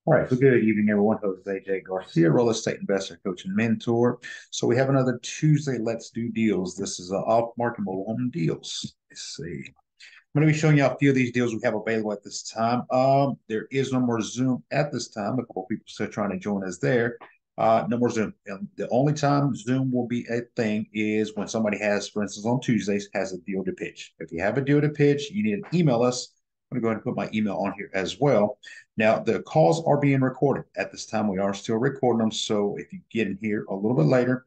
All right, so good evening, everyone. Host AJ Garcia, real estate investor, coach, and mentor. So we have another Tuesday. Let's do deals. This is off-market mobile home deals. Let's see. I'm going to be showing you a few of these deals we have available at this time. There is no more Zoom at this time. A couple of people still trying to join us there. No more Zoom. And the only time Zoom will be a thing is when somebody has, for instance, on Tuesdays, has a deal to pitch. If you have a deal to pitch, you need to email us. I'm going to go ahead and put my email on here as well. Now, the calls are being recorded at this time. We are still recording them. So if you get in here a little bit later,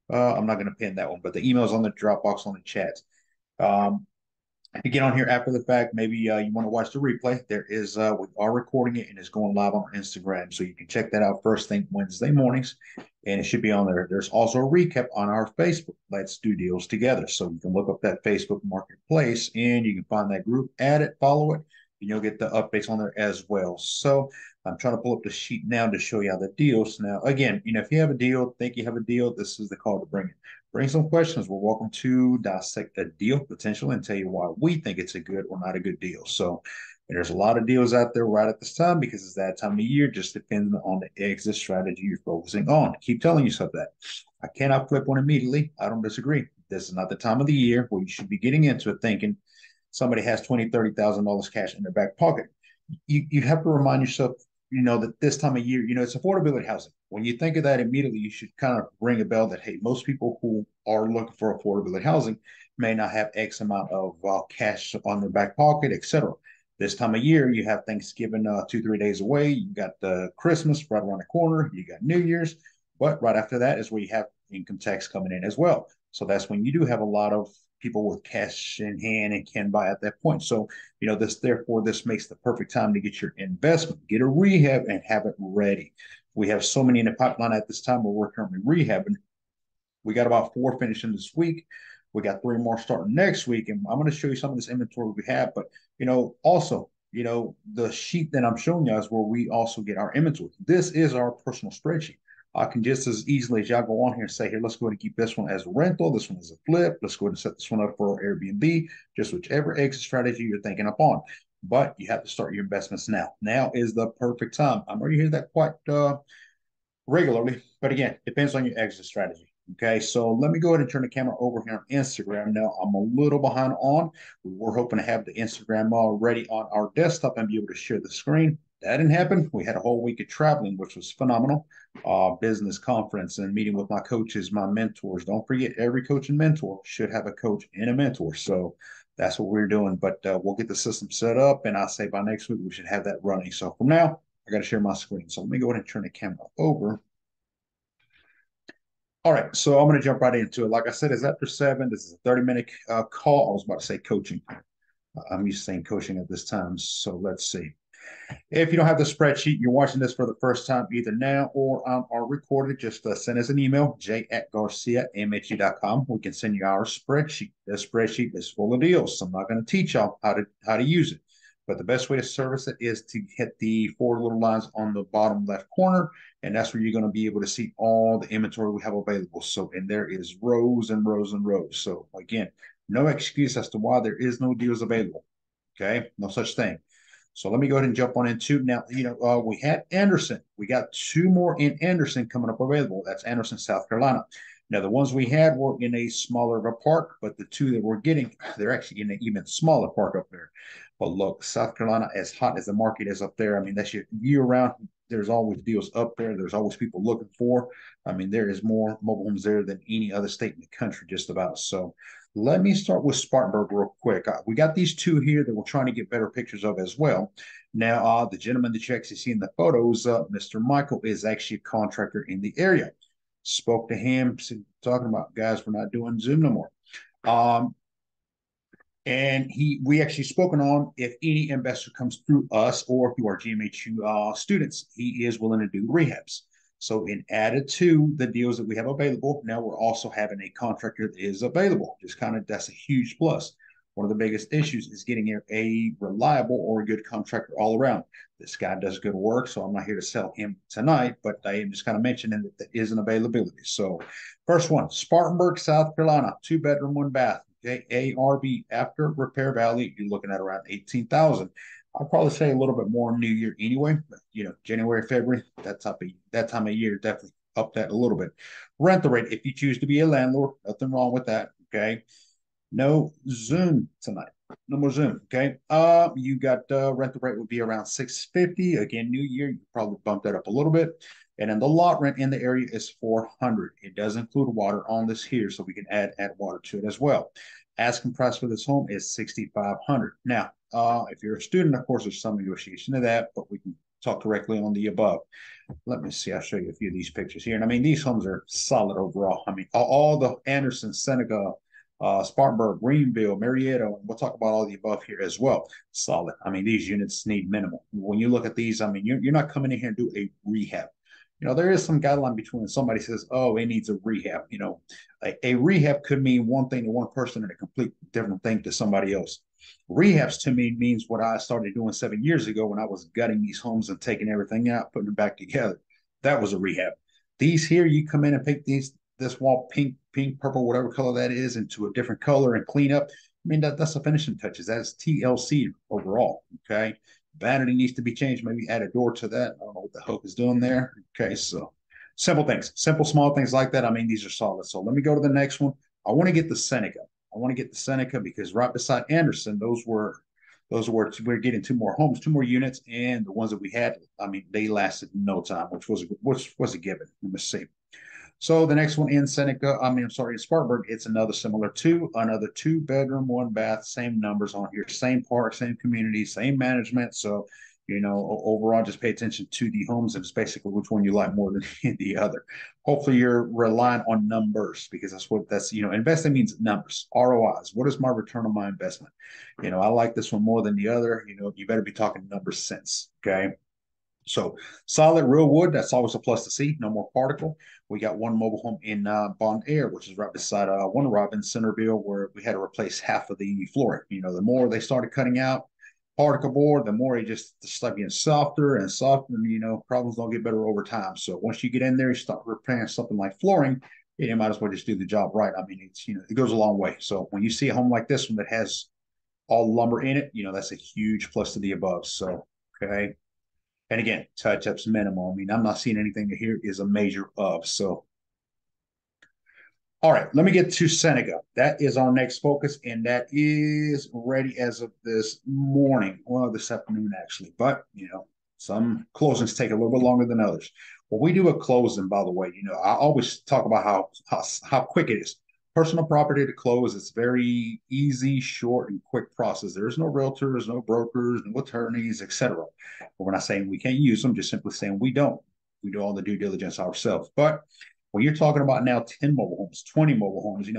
I'm not going to pin that one, but the email's on the Dropbox on the chat. Um, if you get on here after the fact, maybe you want to watch the replay. There is we are recording it and it's going live on Instagram, so you can check that out first thing Wednesday mornings, and it should be on there. There's also a recap on our Facebook. Let's do deals together, so you can look up that Facebook Marketplace and you can find that group, add it, follow it, and you'll get the updates on there as well. So I'm trying to pull up the sheet now to show you how the deals. Now, again, if you have a deal, think you have a deal, this is the call to bring it. Bring some questions. We're welcome to dissect a deal potential and tell you why we think it's a good or not a good deal. So there's a lot of deals out there right at this time because it's that time of year, just depending on the exit strategy you're focusing on. Keep telling yourself that. I cannot flip one immediately. I don't disagree. This is not the time of the year where you should be getting into it thinking somebody has $20,000, $30,000 cash in their back pocket. You have to remind yourself, that this time of year, it's affordability housing. When you think of that immediately, you should kind of ring a bell that, hey, most people who are looking for affordability housing may not have X amount of cash on their back pocket, etc. This time of year, you have Thanksgiving 2, 3 days away. You got Christmas right around the corner. You got New Year's, but right after that is where you have income tax coming in as well. So that's when you do have a lot of people with cash in hand and can buy at that point. So this makes the perfect time to get your investment, get a rehab, and have it ready. We have so many in the pipeline at this time where we're currently rehabbing. We got about 4 finishing this week. We got 3 more starting next week, and I'm going to show you some of this inventory we have. But also, the sheet that I'm showing you is where we also get our inventory. This is our personal spreadsheet. I can just as easily as y'all go on here and say, here, let's go ahead and keep this one as a rental, this one as a flip. Let's go ahead and set this one up for Airbnb, just whichever exit strategy you're thinking upon. But you have to start your investments now. Now is the perfect time. I'm already hearing that quite regularly, but again, depends on your exit strategy. Okay, so let me go ahead and turn the camera over here on Instagram. Now, I'm a little behind on. We were hoping to have the Instagram already on our desktop and be able to share the screen. That didn't happen. We had a whole week of traveling, which was phenomenal. Business conference and meeting with my coaches, my mentors. Don't forget, every coach and mentor should have a coach and a mentor. So that's what we're doing. But we'll get the system set up, and I say by next week we should have that running. So from now, I got to share my screen. So let me go ahead and turn the camera over. All right, so I'm going to jump right into it. Like I said, it's after 7. This is a 30-minute call. I was about to say coaching. I'm used to saying coaching at this time. So let's see. If you don't have the spreadsheet, you're watching this for the first time either now or on our recorded, just send us an email, j@garciamhu.com. We can send you our spreadsheet. This spreadsheet is full of deals. So I'm not going to teach y'all how to use it. But the best way to service it is to hit the 4 little lines on the bottom left corner, and that's where you're going to be able to see all the inventory we have available. So, and there is rows and rows and rows. So again, no excuse as to why there is no deals available. Okay, no such thing. So let me go ahead and jump on into now. We had Anderson. We got 2 more in Anderson coming up available. That's Anderson, South Carolina. Now, the ones we had were in a smaller of a park, but the 2 that we're getting, they're actually in an even smaller park up there. But look, South Carolina, as hot as the market is up there, I mean, that's year round. There's always deals up there. There's always people looking for. I mean, there is more mobile homes there than any other state in the country, just about. So let me start with Spartanburg real quick. We got these 2 here that we're trying to get better pictures of as well. Now, the gentleman that you actually see in the photos, Mr. Michael, is actually a contractor in the area. Spoke to him, talking about, guys, we're not doing Zoom no more. And we actually spoken on if any investor comes through us or through our GMHU students, he is willing to do rehabs. So in added to the deals that we have available, now we're also having a contractor that is available. Just kind of, that's a huge plus. One of the biggest issues is getting a reliable or a good contractor all around. This guy does good work, so I'm not here to sell him tonight, but I am just kind of mentioning that there is an availability. So first one, Spartanburg, South Carolina, 2 bedroom, 1 bath. Okay, ARB after repair value, you're looking at around 18,000. I'll probably say a little bit more New Year anyway. But, January, February, that time of year definitely up that a little bit. Rental rate, if you choose to be a landlord, nothing wrong with that. Okay. No Zoom tonight. No more Zoom. Okay. You got rental rate would be around 650. Again, New Year, you probably bump that up a little bit. And then the lot rent in the area is 400. It does include water on this here, so we can add water to it as well. Asking price for this home is 6,500. Now, if you're a student, of course, there's some negotiation of that, but we can talk directly on the above. Let me see. I'll show you a few of these pictures here. And I mean, these homes are solid overall. I mean, all the Anderson, Seneca, Spartanburg, Greenville, Marietta, and we'll talk about all the above here as well. Solid. I mean, these units need minimal. When you look at these, I mean, you're not coming in here and do a rehab. There is some guideline between somebody says, oh, it needs a rehab. A rehab could mean one thing to one person and a complete different thing to somebody else. Rehabs to me means what I started doing 7 years ago when I was gutting these homes and taking everything out, putting them back together. That was a rehab. These here, you come in and pick this wall pink, purple, whatever color that is, into a different color and clean up. I mean, that's the finishing touches. That's TLC overall. Okay. Vanity needs to be changed. Maybe add a door to that. I don't know what the hook is doing there. Okay. So simple things, simple, small things like that. I mean, these are solid. So let me go to the next one. I want to get the Seneca. I want to get the Seneca because right beside Anderson, we're getting two more homes, two more units, and the ones that we had, I mean, they lasted no time, which was a given. Let me see. So the next one in Seneca, I'm sorry, in Spartanburg, it's another 2-bedroom, 1 bath, same numbers on here, same park, same community, same management. So, overall, just pay attention to the homes and it's basically which one you like more than the other. Hopefully, you're relying on numbers because investing means numbers, ROIs. What is my return on my investment? I like this one more than the other. You better be talking number sense. Okay. So solid real wood, that's always a plus to see. No more particle. We got one mobile home in Bon Air, which is right beside One Robin Centerville, where we had to replace half of the flooring. The more they started cutting out particle board, the more it just started getting softer and softer. And, problems don't get better over time. So once you get in there, you start repairing something like flooring, you might as well just do the job right. I mean, it goes a long way. So when you see a home like this one that has all lumber in it, that's a huge plus to the above. So, okay. And again, touch ups minimal. I mean, I'm not seeing anything here is a major of. So, all right, let me get to Seneca. That is our next focus, and that is ready as of this morning. Well, this afternoon, actually. But, some closings take a little bit longer than others. When we do a closing, by the way, I always talk about how quick it is. Personal property to close, it's very easy, short, and quick process. There's no realtors, no brokers, no attorneys, etc. We're not saying we can't use them, just simply saying we don't. We do all the due diligence ourselves. But when you're talking about now 10 mobile homes, 20 mobile homes,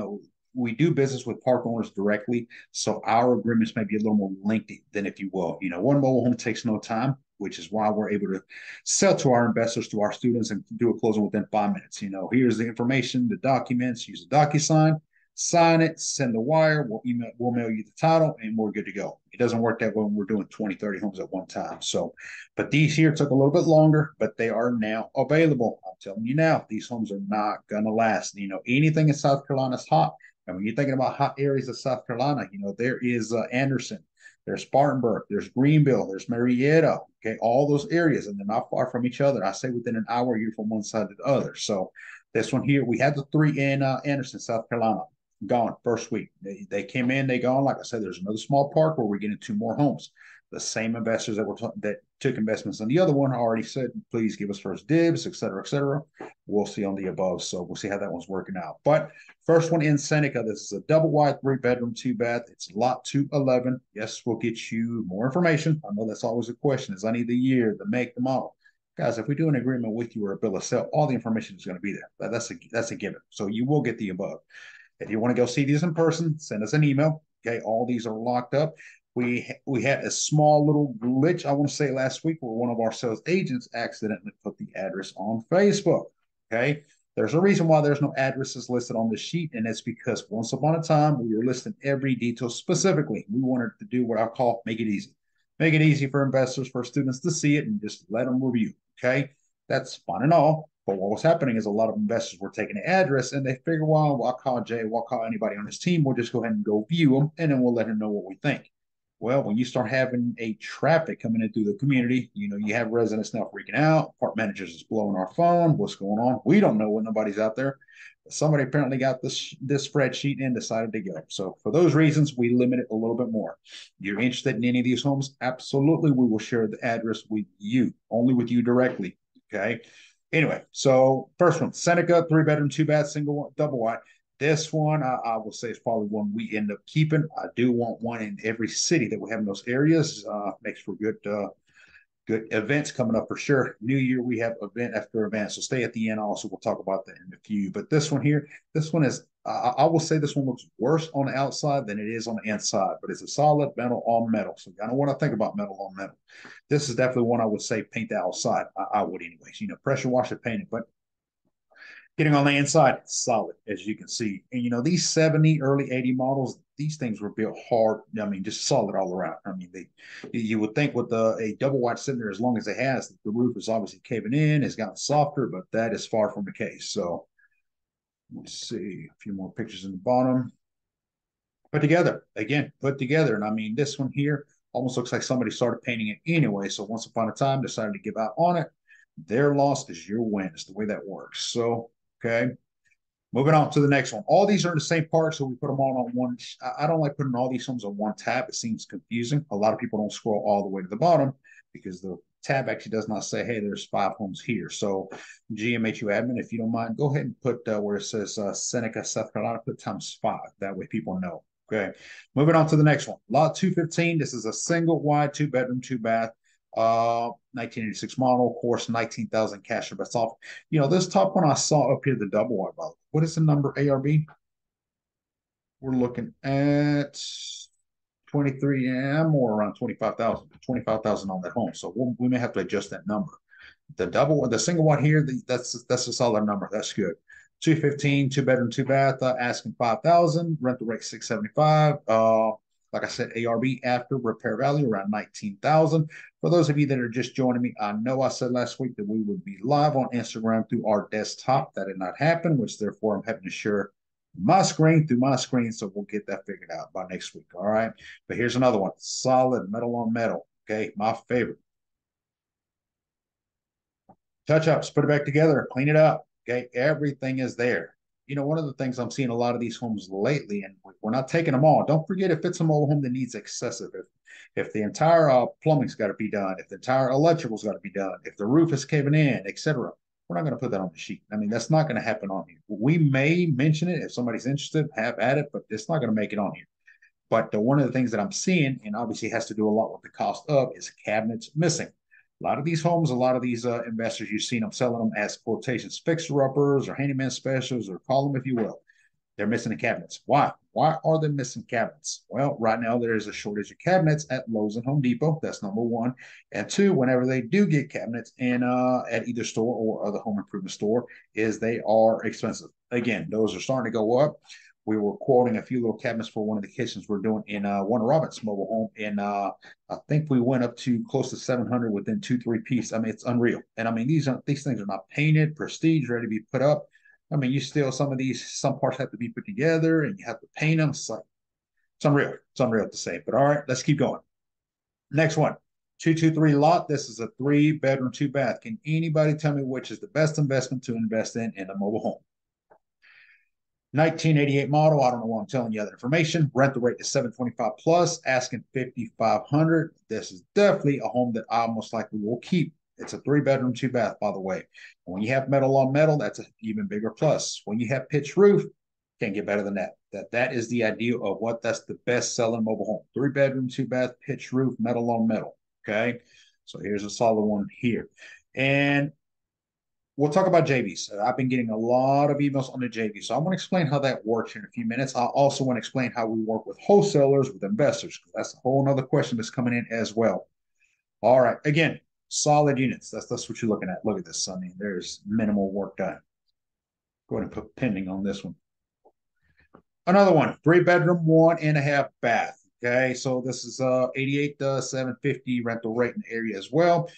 we do business with park owners directly. So our agreements may be a little more lengthy than if you will. One mobile home takes no time, which is why we're able to sell to our investors, to our students, and do a closing within 5 minutes. Here's the information, the documents, use a DocuSign, sign it, send the wire, we'll mail you the title, and we're good to go. It doesn't work that way when we're doing 20, 30 homes at one time. So, but these here took a little bit longer, but they are now available. I'm telling you now, these homes are not going to last. Anything in South Carolina is hot. And when you're thinking about hot areas of South Carolina, there is Anderson, there's Spartanburg, there's Greenville, there's Marietta, okay, all those areas, and they're not far from each other. I say within an hour you're from one side to the other. So this one here, we had the 3 in Anderson, South Carolina, gone first week. They came in, they gone. Like I said, there's another small park where we're getting 2 more homes. The same investors that took investments on the other one already said, please give us first dibs, et cetera, et cetera. We'll see on the above. So we'll see how that one's working out. But first one in Seneca, this is a double wide 3-bedroom, 2-bath. It's lot 211. Yes, we'll get you more information. I know that's always a question is I need the year, the make, the model. Guys, if we do an agreement with you or a bill of sale, all the information is going to be there. That's a given. So you will get the above. If you want to go see these in person, send us an email. Okay, all these are locked up. We had a small little glitch, I want to say last week, where one of our sales agents accidentally put the address on Facebook. Okay, there's a reason why there's no addresses listed on the sheet, and it's because once upon a time we were listing every detail specifically. We wanted to do what I call make it easy for investors, for students to see it, and just let them review. Okay, that's fine and all. But what was happening is a lot of investors were taking the address and they figure, well, I'll call Jay, we'll call anybody on his team. We'll just go ahead and go view them, and then we'll let him know what we think. Well, when you start having a traffic coming in through the community, you have residents now freaking out. Park managers is blowing our phone. What's going on? We don't know when nobody's out there. Somebody apparently got this spreadsheet and decided to go. So for those reasons, we limit it a little bit more. You're interested in any of these homes? Absolutely, we will share the address with you, only with you directly. Okay. Anyway, so first one, Seneca, 3 bedroom, 2 bath, single, double wide. This one, I will say, is probably one we end up keeping. I do want one in every city that we have in those areas. Makes for good events coming up for sure. New Year, we have event after event. So stay at the end. Also, we'll talk about that in a few. But this one here, this one is, I will say this one looks worse on the outside than it is on the inside, but it's a solid metal on metal. So I don't want to think about metal on metal. This is definitely one I would say paint the outside. I would anyways, pressure wash it, paint it. But getting on the inside, solid, as you can see. And these 70, early 80 models, these things were built hard. I mean, just solid all around. I mean, you would think with a double wide sitting there as long as it has, the roof is obviously caving in, it's gotten softer, but that is far from the case. So let's see a few more pictures in the bottom. Put together, again, put together. And I mean, this one here almost looks like somebody started painting it anyway. So once upon a time, decided to give out on it. Their loss is your win. It's the way that works. So, okay. Moving on to the next one. All these are in the same part, so we put them all on one. I don't like putting all these homes on one tab. It seems confusing. A lot of people don't scroll all the way to the bottom because the tab actually does not say, hey, there's 5 homes here. So GMHU admin, if you don't mind, go ahead and put where it says Seneca, South Carolina, put ×5. That way people know. Okay. Moving on to the next one. Lot 215. This is a single wide 2 bedroom, 2 bath. 1986 model, of course, 19,000 cash or best off. This top one I saw up here, the double wide, by the way. What is the number, ARB? We're looking at 23M or around 25,000 on that home. So we may have to adjust that number. The single one here, that's a solid number. That's good. 215, 2 bedroom, 2 bath, asking 5,000, rental rate 675. Like I said, ARB after repair value around 19,000. For those of you that are just joining me, I know I said last week that we would be live on Instagram through our desktop. That did not happen, which therefore I'm having to share my screen through my screen. So we'll get that figured out by next week. All right. But here's another one. Solid metal on metal. Okay. My favorite. Touch ups, put it back together, clean it up. Okay. Everything is there. One of the things I'm seeing a lot of these homes lately, and we're not taking them all. Don't forget, if it's a mobile home that needs excessive, if the entire plumbing's got to be done, if the entire electrical's got to be done, if the roof is caving in, etc., we're not going to put that on the sheet. I mean, that's not going to happen on here. We may mention it if somebody's interested, have at it, but it's not going to make it on here. But one of the things that I'm seeing, and obviously has to do a lot with the cost of, is cabinets missing. A lot of these homes, a lot of these investors, you've seen them selling them as quotations, fixer-uppers or handyman specials, or call them if you will. They're missing the cabinets. Why? Why are they missing cabinets? Well, right now there is a shortage of cabinets at Lowe's and Home Depot. That's number one. And two, whenever they do get cabinets in at either store or other home improvement store, is they are expensive. Again, those are starting to go up. We were quoting a few little cabinets for one of the kitchens we're doing in Warner Roberts mobile home. And I think we went up to close to 700 within 2-3 pieces. I mean, it's unreal. And I mean, these things are not painted, prestige, ready to be put up. I mean, some parts have to be put together and you have to paint them. It's unreal. It's unreal to say. But all right, let's keep going. Next one, 223 lot. This is a 3 bedroom, 2 bath. Can anybody tell me which is the best investment to invest in a mobile home? 1988 model. I don't know why I'm telling you other information. Rental rate is 725 plus, asking 5,500. This is definitely a home that I most likely will keep. It's a 3 bedroom, 2 bath, by the way. When you have metal on metal, that's an even bigger plus. When you have pitch roof, can't get better than that. That is the idea of that's the best selling mobile home. 3 bedroom, 2 bath, pitch roof, metal on metal. Okay. So here's a solid one here. And we'll talk about JVs. I've been getting a lot of emails on the JV. So I want to explain how that works in a few minutes. I also want to explain how we work with wholesalers, with investors, because that's a whole other question that's coming in as well. All right. Again, solid units. That's what you're looking at. Look at this. I mean, there's minimal work done. Go ahead and put pending on this one. Another one, 3 bedroom, 1.5 bath. Okay, so this is 88 750 rental rate in the area as well.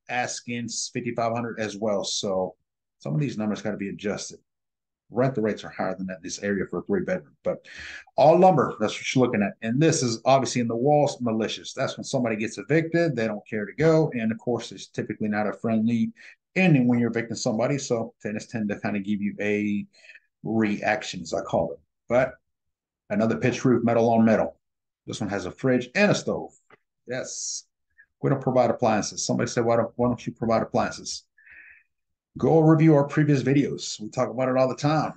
Asking 5,500 as well. So some of these numbers got to be adjusted. Rental rates are higher than that in this area for a 3 bedroom. But all lumber, that's what you're looking at. And this is obviously in the walls, malicious. That's when somebody gets evicted, they don't care to go. And of course, it's typically not a friendly ending when you're evicting somebody. So tenants tend to kind of give you a reaction, as I call it. But another pitch roof, metal on metal. This one has a fridge and a stove. Yes. We don't provide appliances. Somebody said, why don't you provide appliances? Go review our previous videos. We talk about it all the time.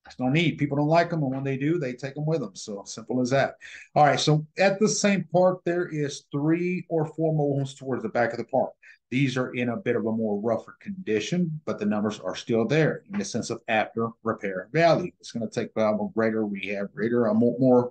There's no need. People don't like them, and when they do, they take them with them. So simple as that. All right. So at the same park, there is 3 or 4 mobile homes towards the back of the park. These are in a bit of a more rougher condition, but the numbers are still there in the sense of after repair value. It's going to take a greater rehab, greater more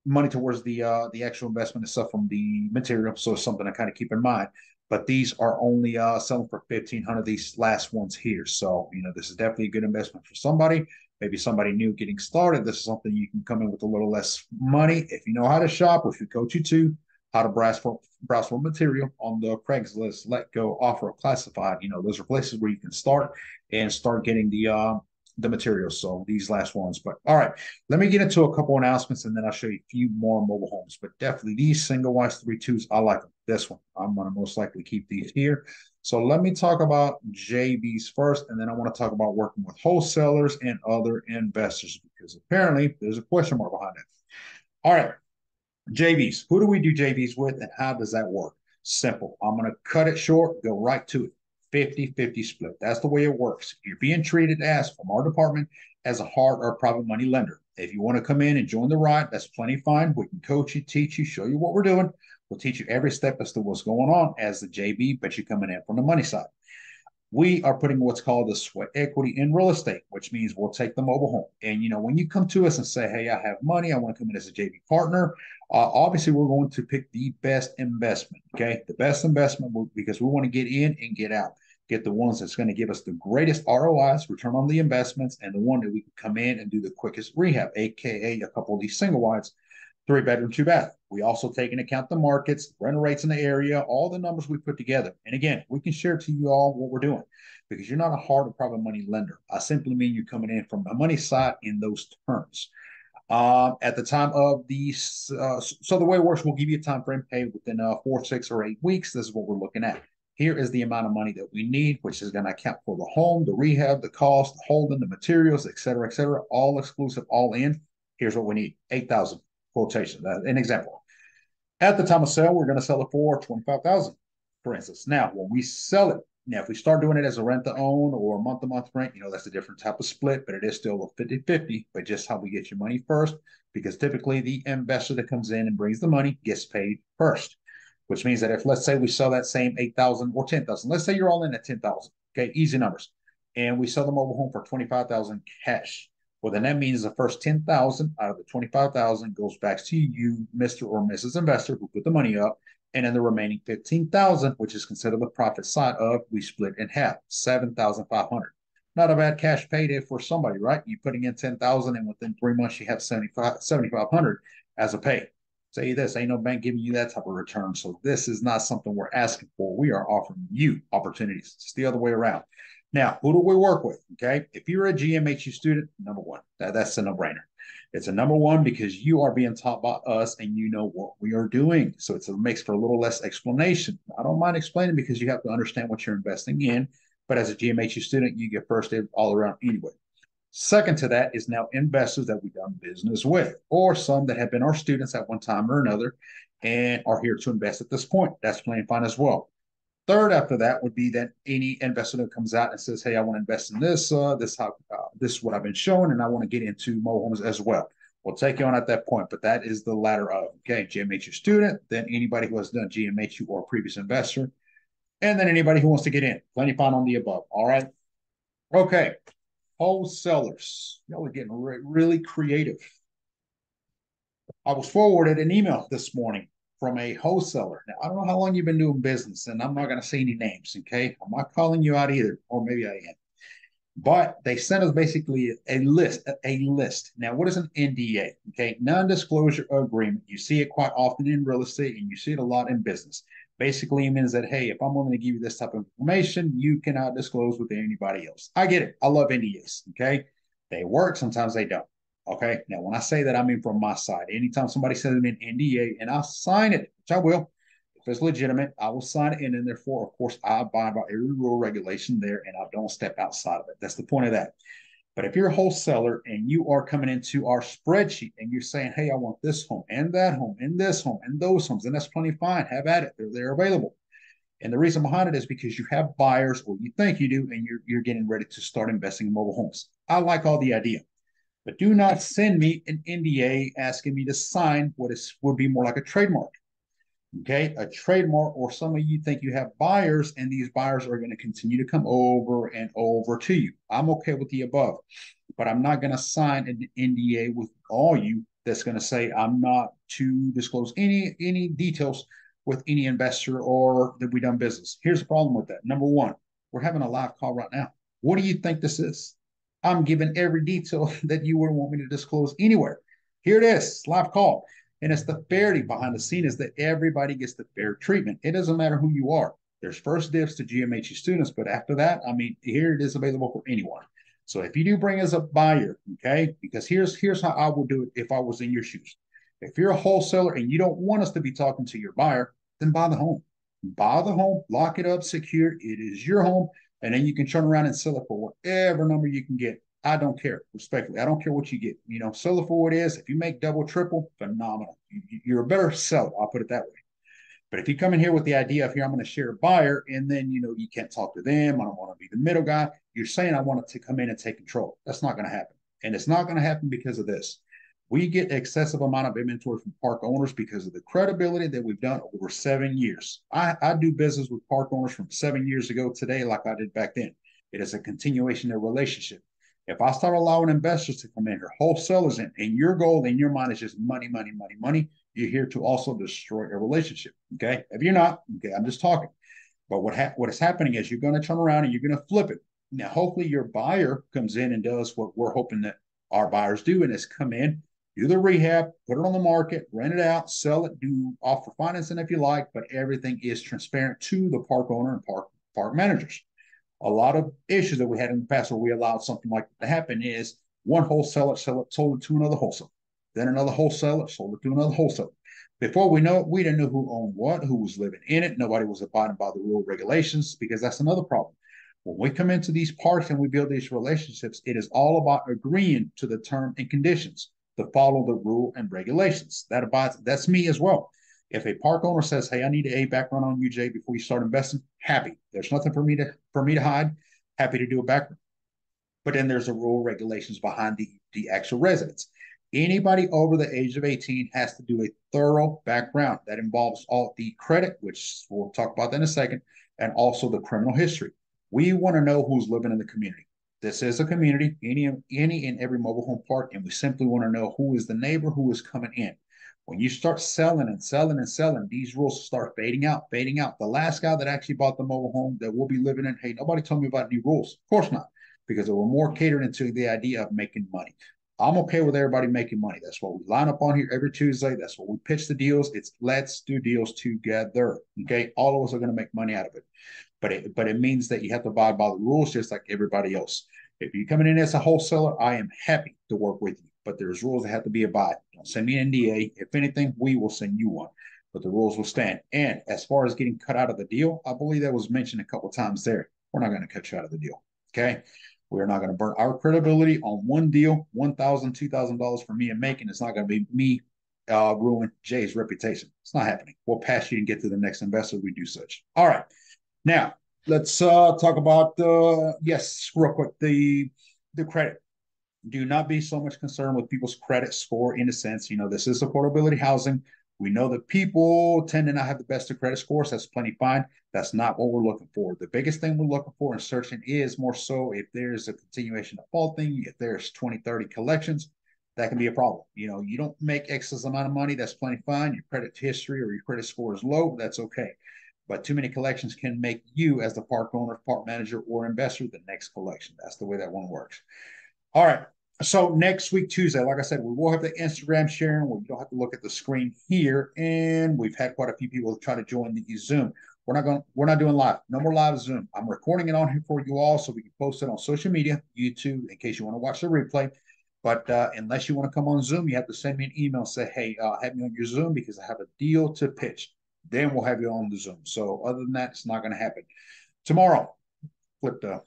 money towards the actual investment itself from the material. So it's something to kind of keep in mind. But these are only selling for 1,500. These last ones here, so this is definitely a good investment for somebody. Maybe somebody new getting started. This is something you can come in with a little less money if you know how to shop. Or if you coach you to how to browse for material on the Craigslist, Let Go, Offer, Classified. Those are places where you can start getting the materials. So these last ones. But all right, let me get into a couple announcements and then I'll show you a few more mobile homes. But definitely these single wide 3.2s, I like them. This one, I'm going to most likely keep these here. So let me talk about JVs first, and then I want to talk about working with wholesalers and other investors because apparently there's a question mark behind it. All right, JVs. Who do we do JVs with and how does that work? Simple. I'm going to cut it short, go right to it. 50-50 split. That's the way it works. You're being treated as, from our department, as a hard or private money lender. If you want to come in and join the ride, that's plenty fine. We can coach you, teach you, show you what we're doing. We'll teach you every step as to what's going on as the JV, but you're coming in from the money side. We are putting what's called the sweat equity in real estate, which means we'll take the mobile home. And when you come to us and say, hey, I have money, I want to come in as a JV partner, obviously we're going to pick the best investment. Okay, the best investment because we want to get in and get out. Get the ones that's going to give us the greatest ROIs, return on the investments, and the one that we can come in and do the quickest rehab, aka a couple of these single wides, 3 bedroom, 2 bath. We also take into account the markets, rental rates in the area, all the numbers we put together. And again, we can share to you all what we're doing because you're not a hard or private money lender. I simply mean you're coming in from the money side in those terms. At the time of so the way it works, we'll give you a time frame. Hey, within 4, 6, or 8 weeks, this is what we're looking at. Here is the amount of money that we need, which is going to account for the home, the rehab, the cost, the holding, the materials, et cetera, all exclusive, all in. Here's what we need: 8,000 quotation. An example. At the time of sale, we're going to sell it for 25,000, for instance. Now, when we sell it, now if we start doing it as a rent to own or month to month rent, that's a different type of split, but it is still a 50-50. But just how we get your money first, because typically the investor that comes in and brings the money gets paid first, which means that if, let's say, we sell that same 8,000 or 10,000, let's say you're all in at 10,000, okay, easy numbers, and we sell the mobile home for 25,000 cash. Well, then that means the first 10,000 out of the 25,000 goes back to you, Mr. or Mrs. Investor, who put the money up. And then the remaining 15,000, which is considered the profit side of, we split in half, 7,500. Not a bad cash payday for somebody, right? You're putting in 10,000 and within 3 months you have 7,500 as a pay. Say this, ain't no bank giving you that type of return. So this is not something we're asking for. We are offering you opportunities. It's the other way around. Now, who do we work with? Okay, if you're a GMHU student, number one, that's a no-brainer. It's a number one because you are being taught by us and you know what we are doing. So it makes for a little less explanation. I don't mind explaining because you have to understand what you're investing in. But as a GMHU student, you get first aid all around anyway. Second to that is now investors that we've done business with, or some that have been our students at one time or another and are here to invest at this point. That's playing fine as well. Third, after that would be that any investor that comes out and says, "Hey, I want to invest in this. This is what I've been shown, and I want to get into mobile homes as well." We'll take you on at that point, but that is the ladder of GMHU student, then anybody who has done GMHU or previous investor, and then anybody who wants to get in. Plenty fine on the above. All right. Okay. Wholesalers, y'all are getting really creative. I was forwarded an email this morning from a wholesaler. Now, I don't know how long you've been doing business, and I'm not going to say any names, okay? I'm not calling you out either, or maybe I am. But they sent us basically a list. Now, what is an NDA? Okay, non-disclosure agreement. You see it quite often in real estate, and you see it a lot in business. Basically, it means that, hey, if I'm willing to give you this type of information, you cannot disclose with anybody else. I get it. I love NDAs. Okay. They work. Sometimes they don't. Okay. Now, when I say that, I mean from my side. Anytime somebody sends me an NDA and I'll sign it, which I will, if it's legitimate, I will sign it. And then, therefore, of course, I abide by every rule regulation there and I don't step outside of it. That's the point of that. But if you're a wholesaler and you are coming into our spreadsheet and you're saying, hey, I want this home and that home and this home and those homes, and that's plenty fine. Have at it. They're available. And the reason behind it is because you have buyers, or you think you do, and you're getting ready to start investing in mobile homes. I like all the idea, but do not send me an NDA asking me to sign what is would be more like a trademark. Okay, a trademark, or some of you think you have buyers, and these buyers are going to continue to come over and over to you. I'm okay with the above, but I'm not going to sign an NDA with all you that's going to say I'm not to disclose any details with any investor or that we done business. Here's the problem with that. Number one, we're having a live call right now. What do you think this is? I'm giving every detail that you would want me to disclose anywhere. Here it is, live call. And it's the fairity behind the scene is that everybody gets the fair treatment. It doesn't matter who you are. There's first dibs to GMHE students, but after that, I mean, here it is available for anyone. So if you do bring us a buyer, okay, because here's how I would do it if I was in your shoes. If you're a wholesaler and you don't want us to be talking to your buyer, then buy the home. Buy the home, lock it up, secure. It is your home, and then you can turn around and sell it for whatever number you can get. I don't care, respectfully. I don't care what you get. You know, sell it for what it is. If you make double, triple, phenomenal. You're a better seller. I'll put it that way. But if you come in here with the idea of here, I'm going to share a buyer, and then you can't talk to them. I don't want to be the middle guy. You're saying I want it to come in and take control. That's not going to happen, and it's not going to happen because of this. We get excessive amount of inventory from park owners because of the credibility that we've done over 7 years. I do business with park owners from 7 years ago today, like I did back then. It is a continuation of relationship. If I start allowing investors to come in here, wholesalers in, and your goal in your mind is just money, money, money, money, you're here to also destroy a relationship. Okay. If you're not, okay, I'm just talking. But what is happening is you're going to turn around and you're going to flip it. Now, hopefully, your buyer comes in and does what we're hoping that our buyers do, and is come in, do the rehab, put it on the market, rent it out, sell it, do offer financing if you like, but everything is transparent to the park owner and park managers. A lot of issues that we had in the past where we allowed something like that to happen is one wholesaler sold it to another wholesaler. Then another wholesaler sold it to another wholesaler. Before we know it, we didn't know who owned what, who was living in it. Nobody was abiding by the rule regulations, because that's another problem. When we come into these parks and we build these relationships, it is all about agreeing to the term and conditions to follow the rule and regulations. That's me as well. If a park owner says, "Hey, I need a background on you, Jay, before you start investing," happy. There's nothing for me to hide. Happy to do a background. But then there's the rule regulations behind the actual residence. Anybody over the age of 18 has to do a thorough background that involves all the credit, which we'll talk about that in a second, and also the criminal history. We want to know who's living in the community. This is a community, any and every mobile home park, and we simply want to know who is the neighbor, who is coming in. When you start selling and selling and selling, these rules start fading out, fading out. The last guy that actually bought the mobile home that we'll be living in, hey, nobody told me about new rules. Of course not, because they were more catered into the idea of making money. I'm okay with everybody making money. That's what we line up on here every Tuesday. That's what we pitch the deals. It's let's do deals together. Okay. All of us are going to make money out of it. But it means that you have to abide by the rules just like everybody else. If you're coming in as a wholesaler, I am happy to work with you, but there's rules that have to be abided. Don't send me an NDA. If anything, we will send you one, but the rules will stand. And as far as getting cut out of the deal, I believe that was mentioned a couple of times there. We're not going to cut you out of the deal. Okay. We're not going to burn our credibility on one deal, $1,000, $2,000 for me and making. It's not going to be me ruin Jay's reputation. It's not happening. We'll pass you and get to the next investor. We do such. All right. Now, let's talk about, yes, real quick, the credit. Do not be so much concerned with people's credit score in a sense. This is affordability housing. We know that people tend to not have the best of credit scores. That's plenty fine. That's not what we're looking for. The biggest thing we're looking for in searching is more so if there's a continuation of faulting, if there's 20, 30 collections, that can be a problem. You don't make excess amount of money. That's plenty fine. Your credit history or your credit score is low. That's okay. But too many collections can make you, as the park owner, park manager, or investor, the next collection. That's the way that one works. All right. So next week, Tuesday, like I said, we will have the Instagram sharing where you don't have to look at the screen here. And we've had quite a few people try to join the Zoom. We're not doing live. No more live Zoom. I'm recording it on here for you all so we can post it on social media, YouTube, in case you want to watch the replay. But unless you want to come on Zoom, you have to send me an email and say, hey, have me on your Zoom because I have a deal to pitch. Then we'll have you on the Zoom. So other than that, it's not going to happen. Tomorrow, flip the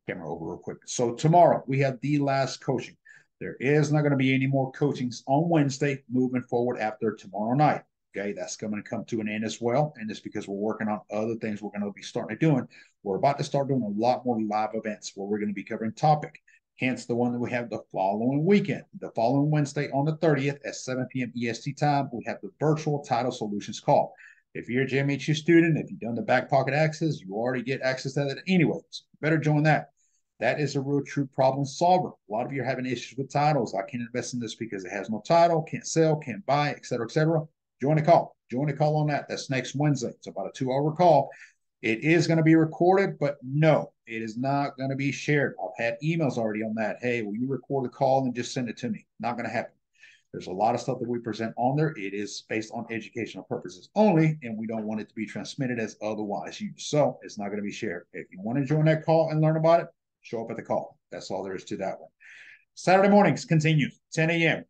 camera over real quick. So tomorrow we have the last coaching. There is not going to be any more coachings on Wednesday moving forward after tomorrow night. Okay, that's going to come to an end as well. And it's because we're working on other things we're going to be starting to doing. We're about to start doing a lot more live events where we're going to be covering topic. Hence the one that we have the following weekend. The following Wednesday on the 30th at 7 p.m. EST time, we have the virtual title solutions call. If you're a JMHU student, if you've done the back pocket access, you already get access to that anyway. So better join that. That is a real true problem solver. A lot of you are having issues with titles. I can't invest in this because it has no title, can't sell, can't buy, et cetera, et cetera. Join the call. Join the call on that. That's next Wednesday. It's about a 2-hour call. It is going to be recorded, but no, it is not going to be shared. I've had emails already on that. Hey, will you record the call and just send it to me? Not going to happen. There's a lot of stuff that we present on there. It is based on educational purposes only, and we don't want it to be transmitted as otherwise used. So it's not going to be shared. If you want to join that call and learn about it, show up at the call. That's all there is to that one. Saturday mornings continue, 10 a.m.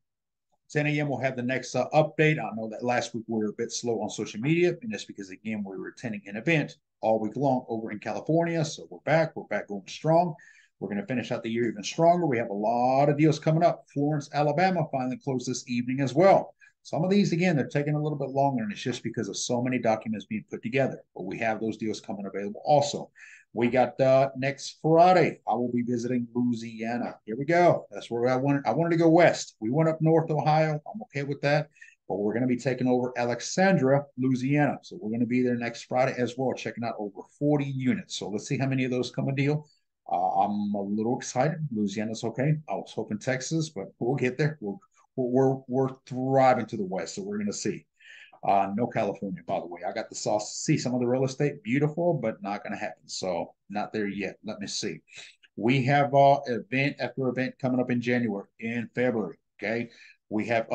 10 a.m. we'll have the next update. I know that last week we were a bit slow on social media, and that's because, again, we were attending an event all week long over in California. So we're back. We're back going strong. We're going to finish out the year even stronger. We have a lot of deals coming up. Florence, Alabama finally closed this evening as well. Some of these, again, they're taking a little bit longer, and it's just because of so many documents being put together. But we have those deals coming available also. We got next Friday. I will be visiting Louisiana. Here we go. That's where I wanted. I wanted to go west. We went up north Ohio. I'm okay with that. But we're going to be taking over Alexandria, Louisiana. So we're going to be there next Friday as well, checking out over 40 units. So let's see how many of those come a deal. I'm a little excited. Louisiana's okay. I was hoping Texas, but we'll get there. We're thriving to the west, so we're going to see. No California, by the way. I got the sauce to see some of the real estate, beautiful, but not going to happen. So not there yet. Let me see. We have event after event coming up in January, in February. Okay, we have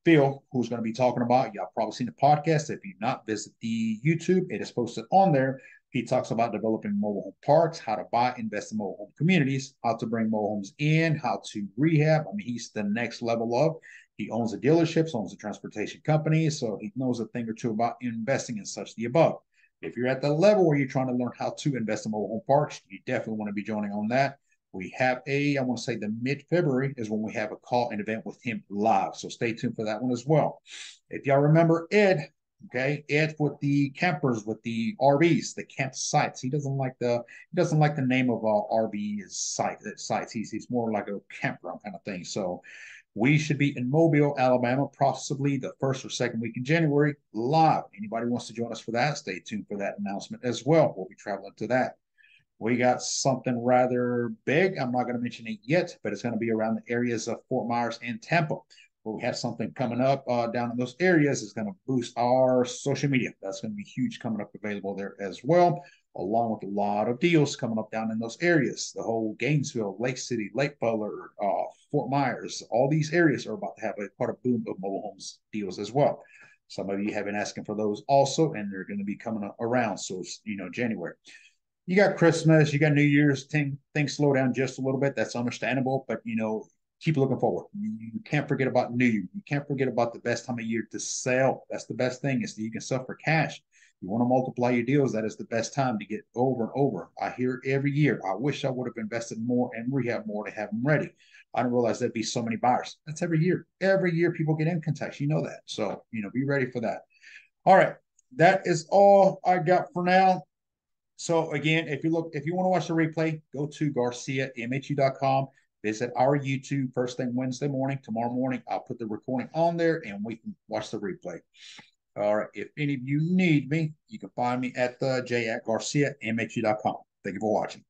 Phil, who's going to be talking about. Y'all probably seen the podcast. If you've not, visit the YouTube. It is posted on there. He talks about developing mobile home parks, how to buy, invest in mobile home communities, how to bring mobile homes in, how to rehab. I mean, he's the next level of. He owns the dealerships, owns the transportation company, so he knows a thing or two about investing in such the above. If you're at the level where you're trying to learn how to invest in mobile home parks, you definitely want to be joining on that. We have I want to say the mid-February is when we have a call and event with him live. So stay tuned for that one as well. If y'all remember Ed, okay, Ed with the campers, with the RVs, the campsites. He doesn't like the name of RV sites. He's more like a campground kind of thing. So we should be in Mobile, Alabama, possibly the first or second week in January, live. Anybody wants to join us for that, stay tuned for that announcement as well. We'll be traveling to that. We got something rather big. I'm not going to mention it yet, but it's going to be around the areas of Fort Myers and Tampa. Where we have something coming up down in those areas. It's going to boost our social media. That's going to be huge coming up available there as well, along with a lot of deals coming up down in those areas. The whole Gainesville, Lake City, Lake Butler, Fort Myers, all these areas are about to have quite a boom of mobile homes deals as well. Some of you have been asking for those also, and they're going to be coming around. So, January. You got Christmas, you got New Year's, things slow down just a little bit. That's understandable, but keep looking forward. You can't forget about New Year. You can't forget about the best time of year to sell. That's the best thing is that you can sell for cash. You want to multiply your deals. That is the best time to get over and over. I hear it every year. I wish I would have invested more and rehab more to have them ready. I didn't realize there'd be so many buyers. That's every year. Every year people get income tax. You know that. So, be ready for that. All right. That is all I got for now. So again, if you want to watch the replay, go to GarciaMHU.com. Visit our YouTube first thing Wednesday morning. Tomorrow morning, I'll put the recording on there and we can watch the replay. All right. If any of you need me, you can find me at J@GarciaMHU.com. Thank you for watching.